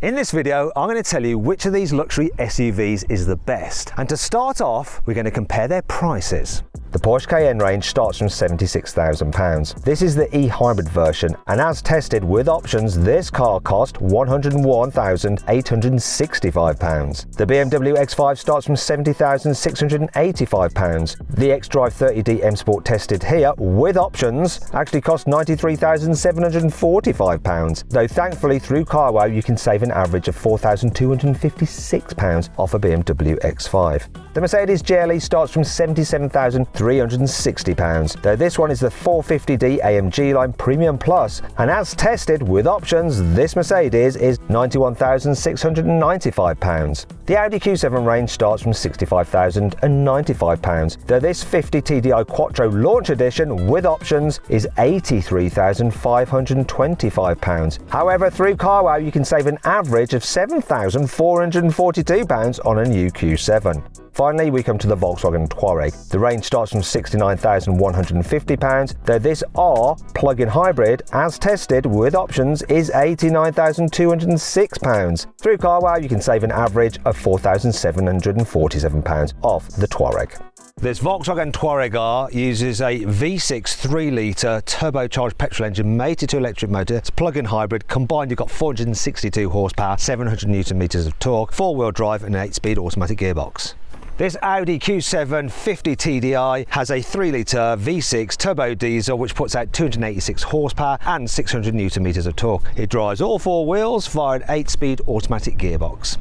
In this video, I'm going to tell you which of these luxury SUVs is the best. And to start off, we're going to compare their prices. The Porsche Cayenne range starts from £76,000. This is the e-hybrid version, and as tested with options, this car cost £101,865. The BMW X5 starts from £70,685. The X-Drive 30D M Sport tested here with options actually cost £93,745. Though thankfully through Carwow you can save an average of £4,256 off a BMW X5. The Mercedes GLE starts from £77,360, though this one is the 450D AMG line Premium Plus, and as tested with options, this Mercedes is £91,695. The Audi Q7 range starts from £65,095, though this 50 TDI Quattro Launch Edition with options is £83,525. However, through Carwow you can save an average of £7,442 on a new Q7. Finally, we come to the Volkswagen Touareg. The range starts from £69,150, though this R plug-in hybrid, as tested with options, is £89,206. Through Carwow, you can save an average of £4,747 off the Touareg. This Volkswagen Touareg R uses a V6 3-litre turbocharged petrol engine mated to electric motor. It's plug-in hybrid. Combined, you've got 462 horsepower, 700 newton meters of torque, 4-wheel drive and an 8-speed automatic gearbox. This Audi Q7 50 TDI has a 3-litre V6 turbo diesel which puts out 286 horsepower and 600 newton meters of torque. It drives all 4 wheels via an 8-speed automatic gearbox.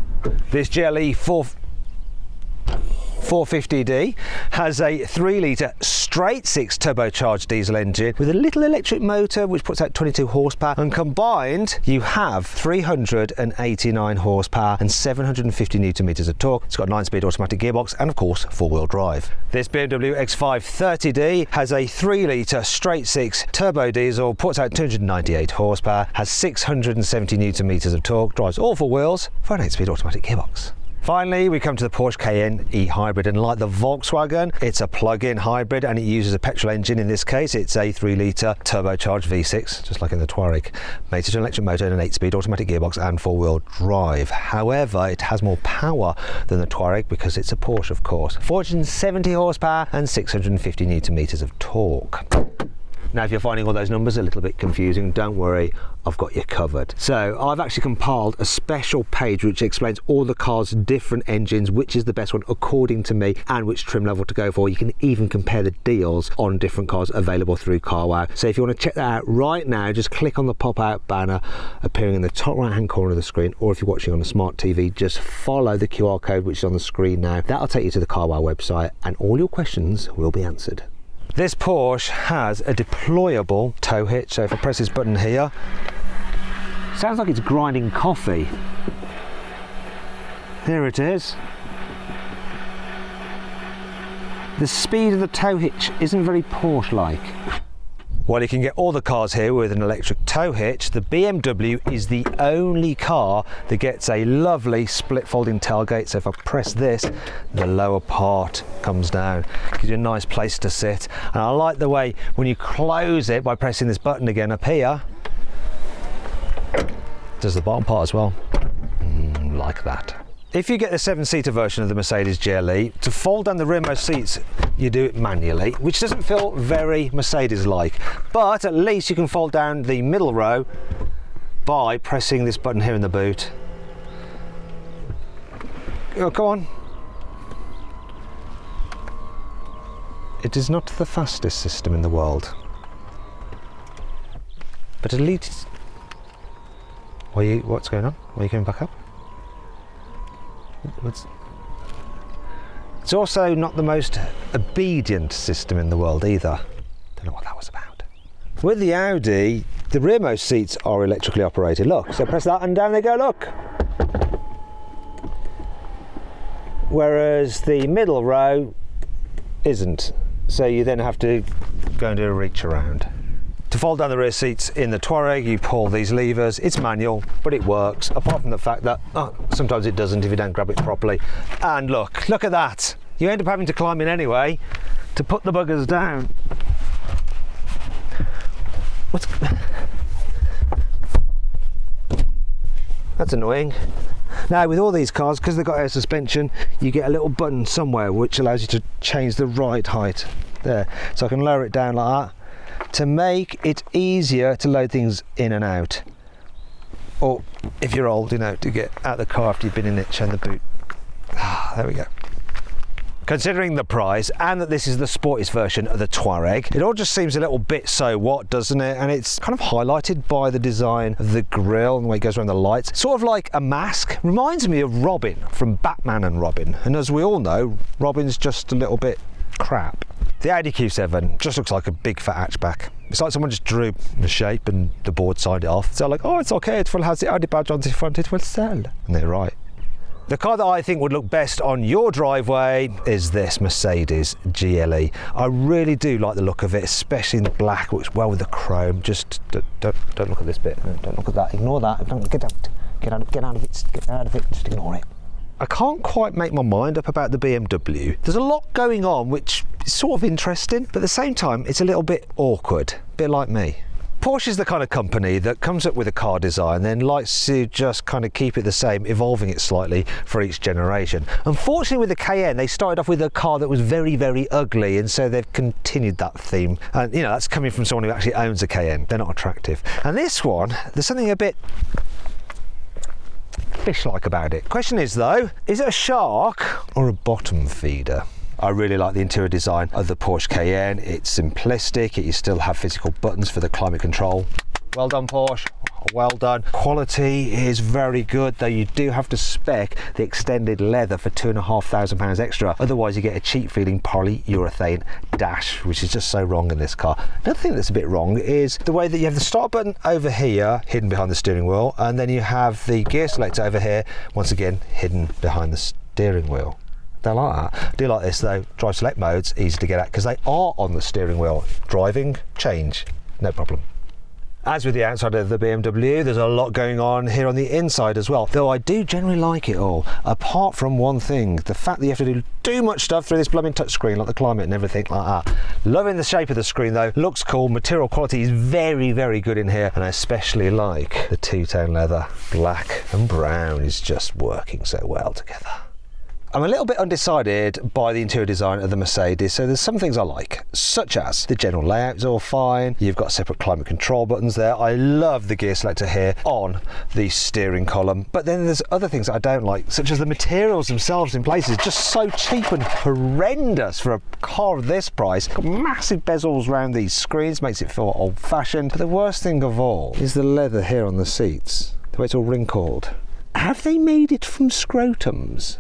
This GLE 450D has a 3-litre straight-six turbocharged diesel engine with a little electric motor which puts out 22 horsepower, and combined you have 389 horsepower and 750 newton meters of torque. It's got a 9-speed automatic gearbox and of course 4-wheel drive. This BMW X5 30D has a 3-litre straight-six turbo diesel, puts out 298 horsepower, has 670 newton meters of torque, drives all 4 wheels for an 8-speed automatic gearbox. Finally, we come to the Porsche Cayenne e-hybrid, and like the Volkswagen, it's a plug-in hybrid and it uses a petrol engine. In this case, it's a 3-litre turbocharged V6, just like in the Touareg, mated to an electric motor and an 8-speed automatic gearbox and 4-wheel drive. However, it has more power than the Touareg because it's a Porsche, of course. 470 horsepower and 650 newton meters of torque. Now, if you're finding all those numbers a little bit confusing, don't worry, I've got you covered. So I've actually compiled a special page which explains all the cars' different engines, which is the best one according to me, and which trim level to go for. You can even compare the deals on different cars available through Carwow. So if you want to check that out right now, just click on the pop-out banner appearing in the top right-hand corner of the screen, or if you're watching on a smart TV, just follow the QR code which is on the screen now. That'll take you to the Carwow website and all your questions will be answered. This Porsche has a deployable tow hitch, so if I press this button here, sounds like it's grinding coffee. Here it is. The speed of the tow hitch isn't very Porsche-like. While you can get all the cars here with an electric tow hitch, the BMW is the only car that gets a lovely split folding tailgate. So if I press this, the lower part comes down. Gives you a nice place to sit. And I like the way when you close it by pressing this button again up here, does the bottom part as well. Like that. If you get the 7-seater version of the Mercedes GLE, to fold down the rearmost seats, you do it manually, which doesn't feel very Mercedes-like. But at least you can fold down the middle row by pressing this button here in the boot. Oh, come on. It is not the fastest system in the world, but at least... What's going on? Why are you coming back up? It's also not the most obedient system in the world either. Don't know what that was about. With the Audi, the rearmost seats are electrically operated. Look, so press that and down they go, look. Whereas the middle row isn't. So you then have to go and do a reach around. To fold down the rear seats in the Touareg, you pull these levers. It's manual, but it works, apart from the fact that sometimes it doesn't if you don't grab it properly. And look at that. You end up having to climb in anyway to put the buggers down. That's annoying. Now with all these cars, because they've got air suspension, you get a little button somewhere which allows you to change the ride height there. So I can lower it down like that to make it easier to load things in and out. Or if you're old, to get out of the car after you've been in it, showing the boot. There we go. Considering the price and that this is the sportiest version of the Touareg, it all just seems a little bit so what, doesn't it? And it's kind of highlighted by the design of the grille and the way it goes around the lights. Sort of like a mask. Reminds me of Robin from Batman and Robin. And as we all know, Robin's just a little bit crap. The Audi Q7 just looks like a big fat hatchback. It's like someone just drew the shape and the board signed it off. So like, oh, it's okay, it has the Audi badge on the front, it will sell. And they're right. The car that I think would look best on your driveway is this Mercedes GLE. I really do like the look of it, especially in the black. Works well with the chrome. Just don't look at this bit. Don't look at that. Ignore that. Get out of it. Just ignore it. I can't quite make my mind up about the BMW. There's a lot going on which is sort of interesting, but at the same time it's a little bit awkward, a bit like me. Porsche is the kind of company that comes up with a car design, then likes to just kind of keep it the same, evolving it slightly for each generation. Unfortunately with the Cayenne, they started off with a car that was very, very ugly, and so they've continued that theme. And that's coming from someone who actually owns a Cayenne. They're not attractive. And this one, there's something a bit fish-like about it. Question is though, is it a shark or a bottom feeder? I really like the interior design of the Porsche Cayenne. It's simplistic, you still have physical buttons for the climate control. Well done, Porsche, well done. Quality is very good, though you do have to spec the extended leather for £2,500 extra. Otherwise you get a cheap feeling polyurethane dash, which is just so wrong in this car. Another thing that's a bit wrong is the way that you have the start button over here, hidden behind the steering wheel, and then you have the gear selector over here, once again, hidden behind the steering wheel. Don't like that. I do like this though. Drive select modes, easy to get at because they are on the steering wheel. Driving, change, no problem. As with the outside of the BMW, there's a lot going on here on the inside as well, though I do generally like it all, apart from one thing, the fact that you have to do too much stuff through this blooming touchscreen, like the climate and everything like that. Loving the shape of the screen though, looks cool, material quality is very, very good in here, and I especially like the two-tone leather. Black and brown is just working so well together. I'm a little bit undecided by the interior design of the Mercedes, so there's some things I like, such as the general layout is all fine, you've got separate climate control buttons there, I love the gear selector here on the steering column, but then there's other things that I don't like, such as the materials themselves in places, just so cheap and horrendous for a car of this price. Got massive bezels around these screens, makes it feel old-fashioned, but the worst thing of all is the leather here on the seats, the way it's all wrinkled. Have they made it from scrotums?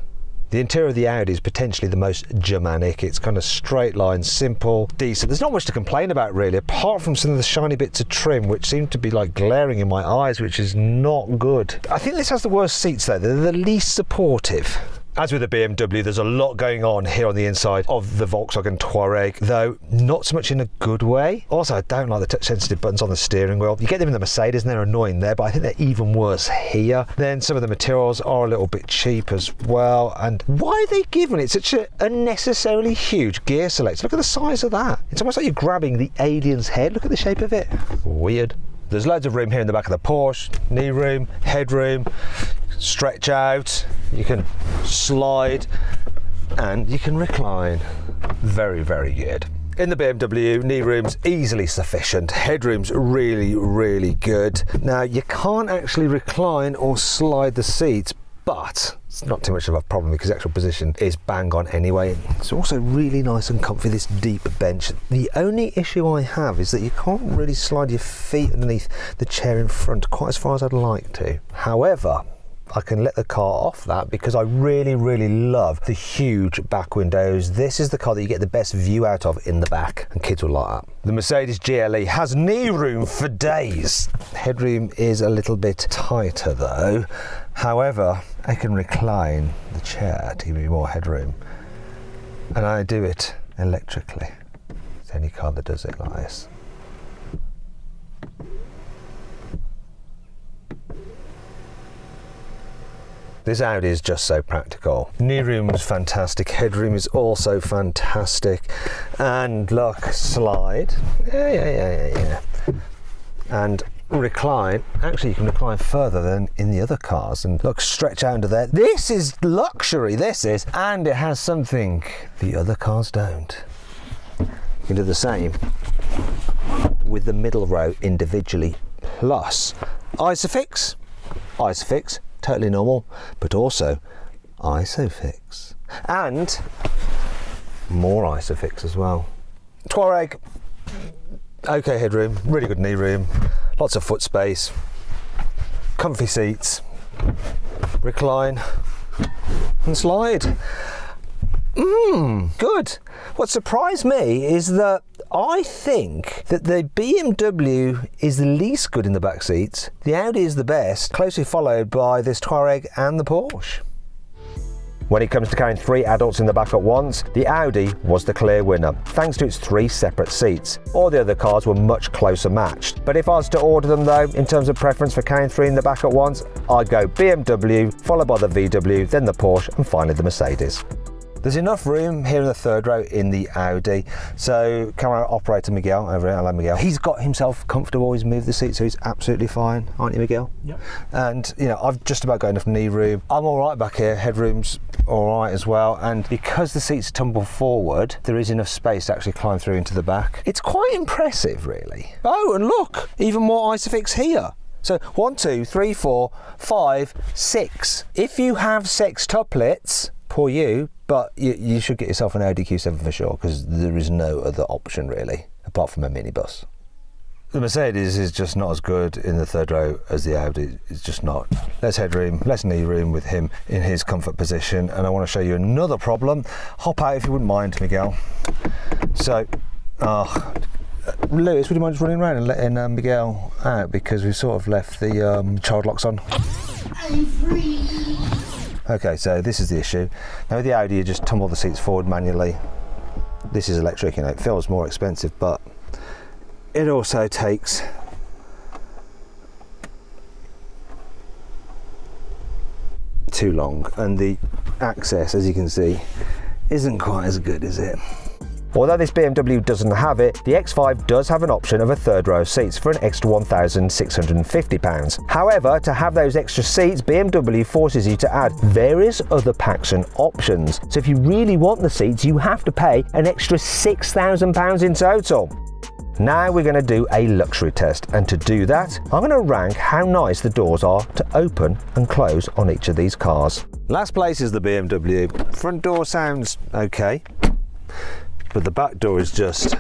The interior of the Audi is potentially the most Germanic. It's kind of straight line, simple, decent. There's not much to complain about really, apart from some of the shiny bits of trim which seem to be like glaring in my eyes, which is not good. I think this has the worst seats though. They're the least supportive. As with the BMW, there's a lot going on here on the inside of the Volkswagen Touareg, though not so much in a good way. Also, I don't like the touch-sensitive buttons on the steering wheel. You get them in the Mercedes and they're annoying there, but I think they're even worse here. Then some of the materials are a little bit cheap as well. And why are they giving it such an unnecessarily huge gear selector? Look at the size of that. It's almost like you're grabbing the alien's head. Look at the shape of it. Weird. There's loads of room here in the back of the Porsche. Knee room, head room. Stretch out, you can slide, and you can recline. Very, very good. In the BMW, knee room's easily sufficient. Headroom's really, really good. Now, you can't actually recline or slide the seats, but it's not too much of a problem because the actual position is bang on anyway. It's also really nice and comfy, this deep bench. The only issue I have is that you can't really slide your feet underneath the chair in front quite as far as I'd like to. However, I can let the car off that because I really, really love the huge back windows. This is the car that you get the best view out of in the back, and kids will like that. The Mercedes GLE has knee room for days. Headroom is a little bit tighter though. However, I can recline the chair to give me more headroom, and I do it electrically. It's any car that does it like this. This Audi is just so practical. Knee room is fantastic, headroom is also fantastic, and look, slide, yeah. And recline, actually you can recline further than in the other cars, and look, stretch out into there. This is luxury, this is, and it has something the other cars don't. You can do the same with the middle row individually, plus Isofix, totally normal, but also Isofix, and more Isofix as well. Touareg, okay headroom, really good knee room, lots of foot space, comfy seats, recline and slide. Good. What surprised me is that I think that the BMW is the least good in the back seats, the Audi is the best, closely followed by this Touareg and the Porsche. When it comes to carrying 3 adults in the back at once, the Audi was the clear winner, thanks to its 3 separate seats. All the other cars were much closer matched. But if I was to order them though, in terms of preference for carrying 3 in the back at once, I'd go BMW, followed by the VW, then the Porsche, and finally the Mercedes. There's enough room here in the third row in the Audi. So camera operator Miguel over here, hello Miguel. He's got himself comfortable, he's moved the seat, so he's absolutely fine, aren't you Miguel? Yep. And you know, I've just about got enough knee room. I'm all right back here, headroom's all right as well. And because the seats tumble forward, there is enough space to actually climb through into the back. It's quite impressive really. Oh, and look, even more Isofix here. So 1, 2, 3, 4, 5, 6. If you have 6 tuplets, poor you, but you should get yourself an Audi Q7 for sure, because there is no other option really, apart from a minibus. The Mercedes is just not as good in the third row as the Audi. It's just not. Less headroom, less knee room with him in his comfort position. And I want to show you another problem. Hop out if you wouldn't mind, Miguel. So, Lewis, would you mind just running around and letting Miguel out, because we've sort of left the child locks on. I'm free. Okay, so this is the issue. Now with the Audi, you just tumble the seats forward manually. This is electric, you know, it feels more expensive, but it also takes too long, and the access, as you can see, isn't quite as good, is it? Although this BMW doesn't have it, the X5 does have an option of a third row of seats for an extra £1,650. However, to have those extra seats, BMW forces you to add various other packs and options. So if you really want the seats, you have to pay an extra £6,000 in total. Now we're going to do a luxury test, and to do that, I'm going to rank how nice the doors are to open and close on each of these cars. Last place is the BMW. Front door sounds okay, but the back door is just...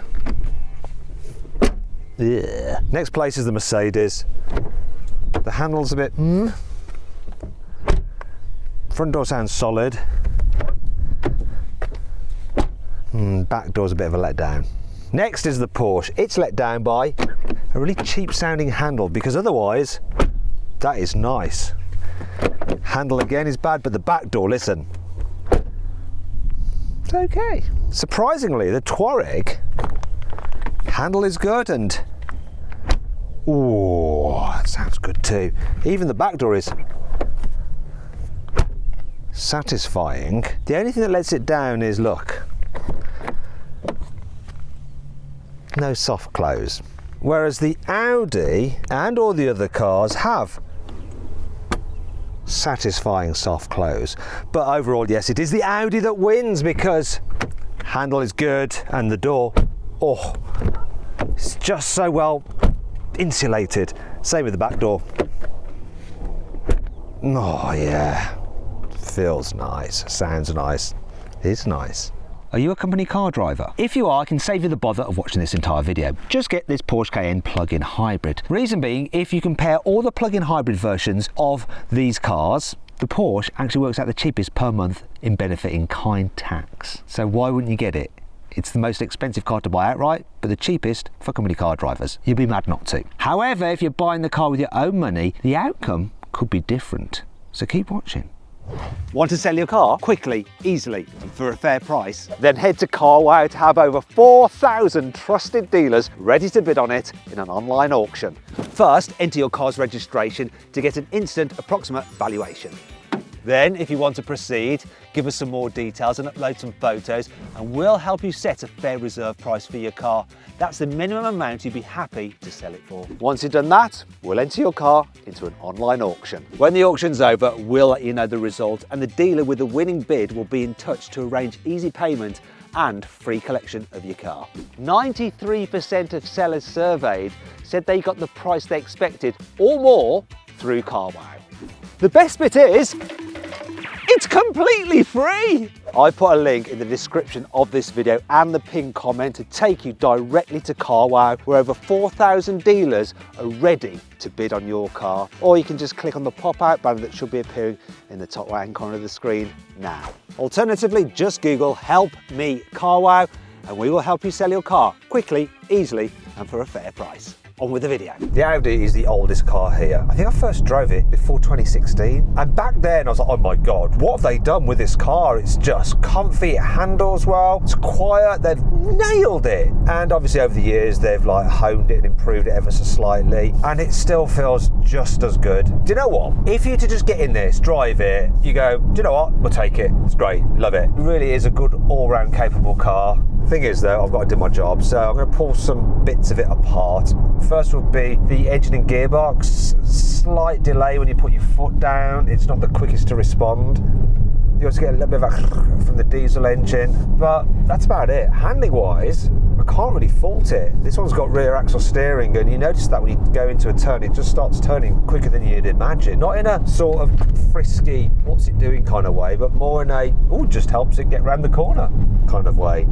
yeah. Next place is the Mercedes. The handle's a bit... Front door sounds solid. Back door's a bit of a letdown. Next is the Porsche. It's let down by a really cheap sounding handle, because otherwise, that is nice. Handle again is bad, but the back door, listen. It's okay. Surprisingly, the Touareg handle is good, and oh, that sounds good too. Even the back door is satisfying. The only thing that lets it down is, look, no soft close. Whereas the Audi and all the other cars have satisfying soft close. But overall, yes, it is the Audi that wins, because handle is good and the door, oh, it's just so well insulated. Same with the back door. Oh yeah, feels nice, sounds nice, is nice. Are you a company car driver? If you are, I can save you the bother of watching this entire video. Just get this Porsche Cayenne plug-in hybrid. Reason being, if you compare all the plug-in hybrid versions of these cars, the Porsche actually works out the cheapest per month in benefit-in-kind tax. So why wouldn't you get it? It's the most expensive car to buy outright, but the cheapest for company car drivers. You'd be mad not to. However, if you're buying the car with your own money, the outcome could be different. So keep watching. Want to sell your car quickly, easily, and for a fair price? Then head to carwow to have over 4,000 trusted dealers ready to bid on it in an online auction. First, enter your car's registration to get an instant approximate valuation. Then, if you want to proceed, give us some more details and upload some photos, and we'll help you set a fair reserve price for your car. That's the minimum amount you'd be happy to sell it for. Once you've done that, we'll enter your car into an online auction. When the auction's over, we'll let you know the result, and the dealer with the winning bid will be in touch to arrange easy payment and free collection of your car. 93% of sellers surveyed said they got the price they expected or more through carwow. The best bit is, it's completely free! I put a link in the description of this video and the pinned comment to take you directly to carwow, where over 4,000 dealers are ready to bid on your car. Or you can just click on the pop-out banner that should be appearing in the top right-hand corner of the screen now. Alternatively, just Google "Help Me Carwow" and we will help you sell your car quickly, easily and for a fair price. On with the video. The Audi is the oldest car here. I think I first drove it before 2016. And back then I was like, oh my God, what have they done with this car? It's just comfy, it handles well, it's quiet, they've nailed it. And obviously over the years, they've like honed it and improved it ever so slightly. And it still feels just as good. Do you know what? If you were to just get in this, drive it, you go, do you know what? We'll take it. It's great, love it. It really is a good all-round capable car. Thing is though, I've got to do my job, so I'm going to pull some bits of it apart. First will be the engine and gearbox. Slight delay when you put your foot down. It's not the quickest to respond. You also get a little bit of a from the diesel engine, but that's about it. Handling wise, I can't really fault it. This one's got rear axle steering, and you notice that when you go into a turn, it just starts turning quicker than you'd imagine. Not in a sort of frisky, what's it doing kind of way, but more in a, oh, just helps it get round the corner kind of way.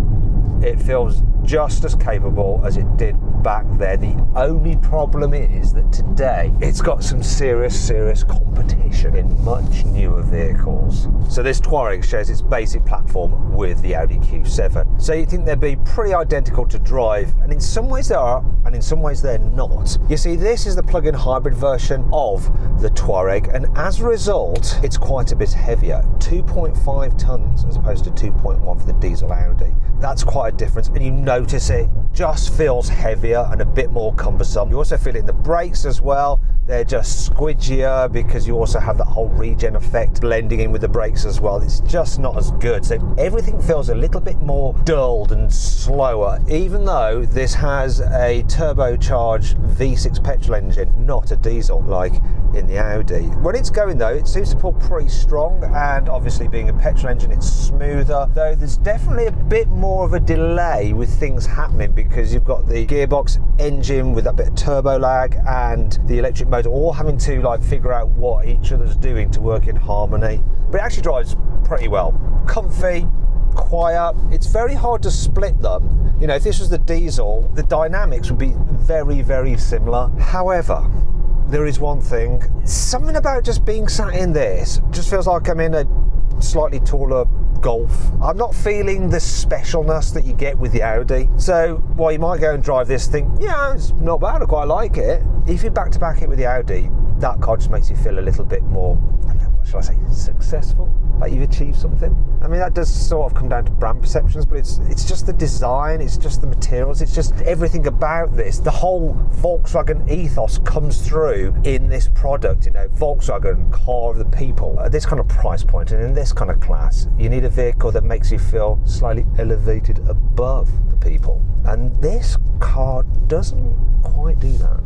It feels just as capable as it did back there. The only problem is that today it's got some serious competition in much newer vehicles. So this Touareg shares its basic platform with the Audi Q7. So you think they'd be pretty identical to drive, and in some ways they are, and in some ways they're not. You see, this is the plug-in hybrid version of the Touareg, and as a result, it's quite a bit heavier, 2.5 tons as opposed to 2.1 for the diesel Audi. That's quite a difference, and you notice it just feels heavier and a bit more cumbersome. You also feel it in the brakes as well. They're just squidgier because you also have that whole regen effect blending in with the brakes as well. It's just not as good. So everything feels a little bit more dulled and slower, even though this has a turbocharged V6 petrol engine, not a diesel like in the Audi. When it's going though, it seems to pull pretty strong, and obviously being a petrol engine, it's smoother, though there's definitely a bit more of a delay with things happening because you've got the gearbox engine with that bit of turbo lag and the electric motor all having to like figure out what each other's doing to work in harmony. But it actually drives pretty well. Comfy, quiet. It's very hard to split them. You know, if this was the diesel, the dynamics would be very similar. However, there is one thing, something about just being sat in this just feels like I'm in a slightly taller Golf. I'm not feeling the specialness that you get with the Audi. So while you might go and drive this, think, yeah, it's not bad, I quite like it. If you back to back it with the Audi, that car just makes you feel a little bit more, I don't know, what shall I say, successful? Like you've achieved something. I mean, that does sort of come down to brand perceptions, but it's just the design, it's just the materials, it's just everything about this. The whole Volkswagen ethos comes through in this product. You know, Volkswagen, car of the people. At this kind of price point and in this kind of class, you need a vehicle that makes you feel slightly elevated above the people. And this car doesn't quite do that.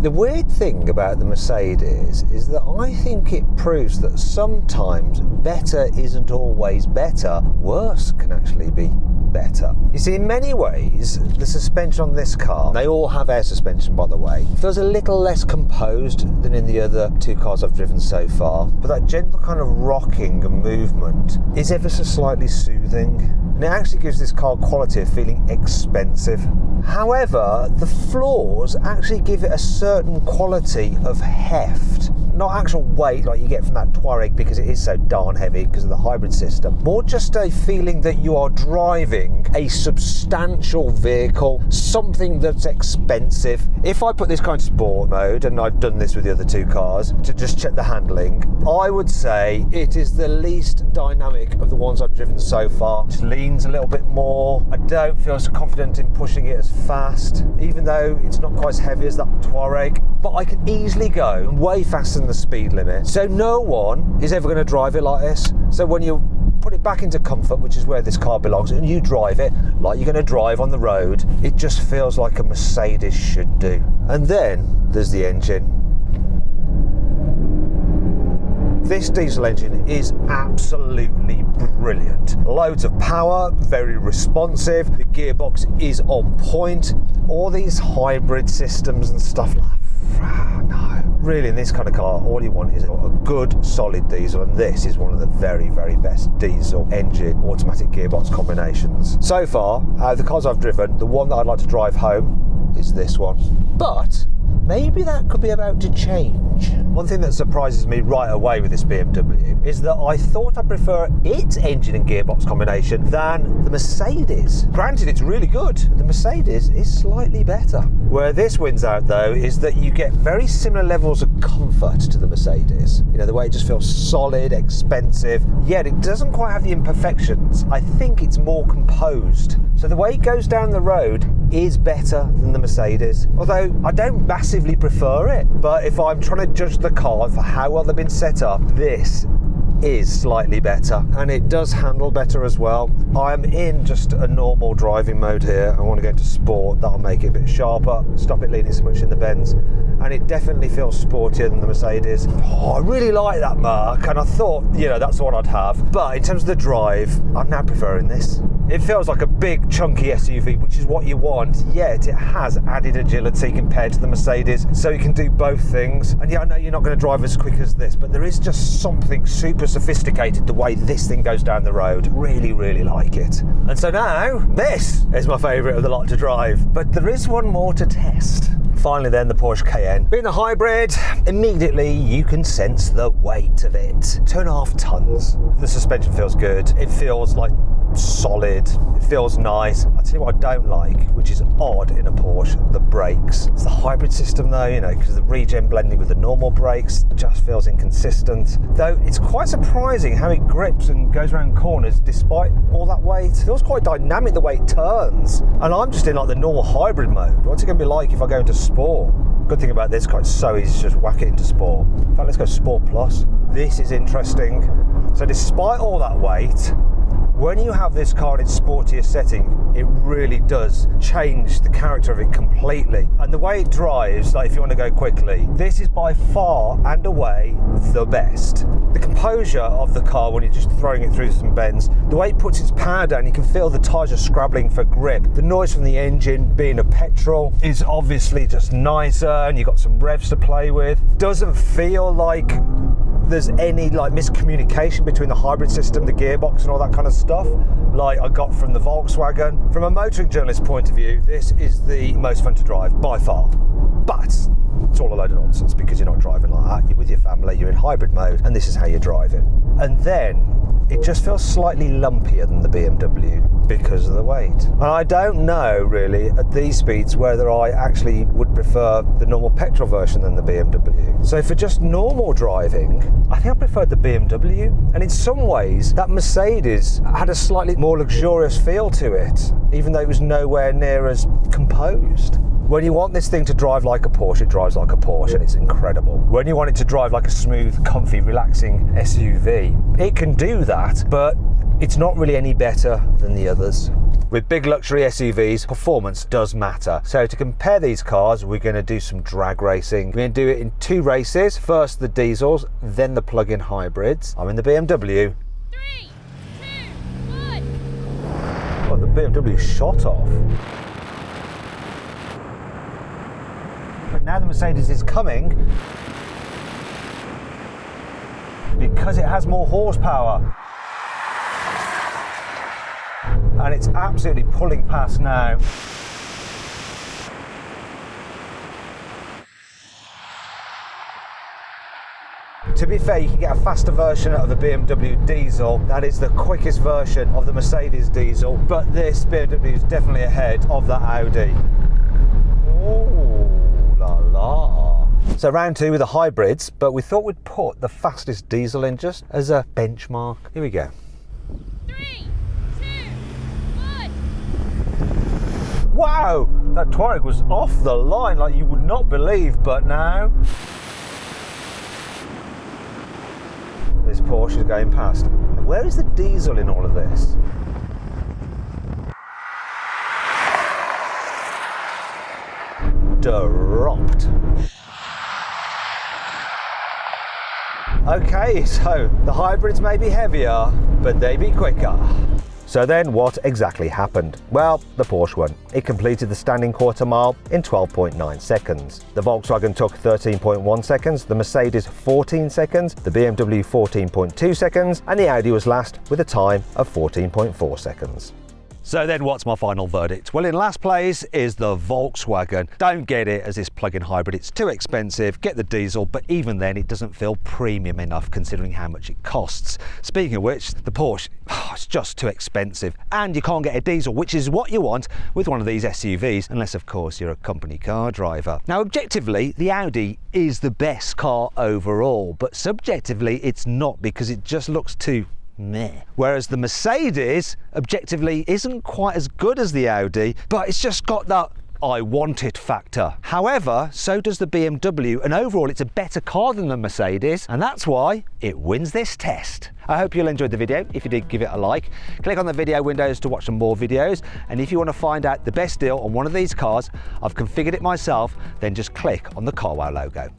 The weird thing about the Mercedes is that I think it proves that sometimes better isn't always better. Worse can actually be better. You see, in many ways, the suspension on this car, they all have air suspension by the way, feels a little less composed than in the other two cars I've driven so far, but that gentle kind of rocking and movement is ever so slightly soothing, and it actually gives this car quality of feeling expensive. However, the floors actually give it a certain quality of heft. Not actual weight like you get from that Touareg because it is so darn heavy because of the hybrid system. More just a feeling that you are driving a substantial vehicle, something that's expensive. If I put this car in sport mode, and I've done this with the other two cars, to just check the handling, I would say it is the least dynamic of the ones I've driven so far. It just leans a little bit more. I don't feel so confident in pushing it as fast, even though it's not quite as heavy as that Touareg. But I can easily go way faster than than the speed limit. So no one is ever going to drive it like this. So when you put it back into comfort, which is where this car belongs, and you drive it like you're going to drive on the road, it just feels like a Mercedes should do. And then there's the engine. This diesel engine is absolutely brilliant. Loads of power, very responsive, the gearbox is on point. All these hybrid systems and stuff like that, no. Really, in this kind of car, all you want is a good, solid diesel, and this is one of the very, very best diesel engine automatic gearbox combinations. So far, out of the cars I've driven, the one that I'd like to drive home is this one. But maybe that could be about to change. One thing that surprises me right away with this BMW is that I thought I'd prefer its engine and gearbox combination than the Mercedes. Granted, it's really good. The Mercedes is slightly better. Where this wins out though is that you get very similar levels of comfort to the Mercedes. You know, the way it just feels solid, expensive, yet it doesn't quite have the imperfections. I think it's more composed. So the way it goes down the road is better than the Mercedes. Although I don't massively prefer it, but if I'm trying to judge the car for how well they've been set up, this is slightly better, and it does handle better as well. I'm in just a normal driving mode here. I want to go into sport. That'll make it a bit sharper, stop it leaning so much in the bends, and it definitely feels sportier than the Mercedes. Oh, I really like that Mark, and I thought, you know, that's the one I'd have. But in terms of the drive, I'm now preferring this. It feels like a big chunky SUV, which is what you want, yet it has added agility compared to the Mercedes, so you can do both things. And yeah, I know you're not going to drive as quick as this, but there is just something super sophisticated the way this thing goes down the road. Really, really like it. And so now, this is my favourite of the lot to drive, but there is one more to test. Finally then, the Porsche Cayenne. Being a hybrid, immediately you can sense the weight of it. 2.5 tons. The suspension feels good. It feels like solid, it feels nice. I'll tell you what I don't like, which is odd in a Porsche, the brakes. It's the hybrid system though, you know, because the regen blending with the normal brakes just feels inconsistent. Though it's quite surprising how it grips and goes around corners despite all that weight. It feels quite dynamic the way it turns. And I'm just in like the normal hybrid mode. What's it going to be like if I go into sport? Good thing about this car, it's so easy to just whack it into sport. In fact, let's go Sport Plus. This is interesting. So despite all that weight, when you have this car in its sportier setting, it really does change the character of it completely. And the way it drives, like if you want to go quickly, this is by far and away the best. The composure of the car when you're just throwing it through some bends, the way it puts its power down, you can feel the tyres are scrabbling for grip. The noise from the engine, being a petrol, is obviously just nicer, and you've got some revs to play with. Doesn't feel like there's any like miscommunication between the hybrid system, the gearbox and all that kind of stuff like I got from the Volkswagen. From a motoring journalist point of view, this is the most fun to drive by far, but it's all a load of nonsense because you're not driving like that. You're with your family, you're in hybrid mode, and this is how you drive it. And then it just feels slightly lumpier than the BMW because of the weight. And I don't know really at these speeds whether I actually would prefer the normal petrol version than the BMW. So for just normal driving, I think I preferred the BMW. And in some ways, that Mercedes had a slightly more luxurious feel to it, even though it was nowhere near as composed. When you want this thing to drive like a Porsche, it drives like a Porsche and it's incredible. When you want it to drive like a smooth, comfy, relaxing SUV, it can do that, but it's not really any better than the others. With big luxury SUVs, performance does matter. So to compare these cars, we're going to do some drag racing. We're going to do it in 2 races. First the diesels, then the plug-in hybrids. I'm in the BMW. 3, 2, 1. Oh, the BMW shot off. But now the Mercedes is coming because it has more horsepower. And it's absolutely pulling past now. To be fair, you can get a faster version of the BMW diesel. That is the quickest version of the Mercedes diesel, but this BMW is definitely ahead of that Audi. Oh la la. So round 2 with the hybrids, but we thought we'd put the fastest diesel in just as a benchmark. Here we go. 3, 2, 1. Wow, that Touareg was off the line like you would not believe, but now this Porsche is going past. And where is the diesel in all of this? Dropped. Okay, so the hybrids may be heavier, but they be quicker. So then what exactly happened? Well, the Porsche won. It completed the standing quarter mile in 12.9 seconds. The Volkswagen took 13.1 seconds, the Mercedes 14 seconds, the BMW 14.2 seconds, and the Audi was last with a time of 14.4 seconds. So then what's my final verdict? Well, in last place is the Volkswagen. Don't get it as this plug-in hybrid, it's too expensive. Get the diesel, but even then it doesn't feel premium enough considering how much it costs. Speaking of which, the Porsche, it's just too expensive. And you can't get a diesel, which is what you want with one of these SUVs, unless of course you're a company car driver. Now objectively, the Audi is the best car overall, but subjectively it's not because it just looks too meh. Whereas the Mercedes objectively isn't quite as good as the Audi, but it's just got that I want it factor. However, so does the BMW, and overall it's a better car than the Mercedes, and that's why it wins this test. I hope you'll enjoy the video. If you did, give it a like. Click on the video windows to watch some more videos, and if you want to find out the best deal on one of these cars, I've configured it myself, then just click on the CarWow logo.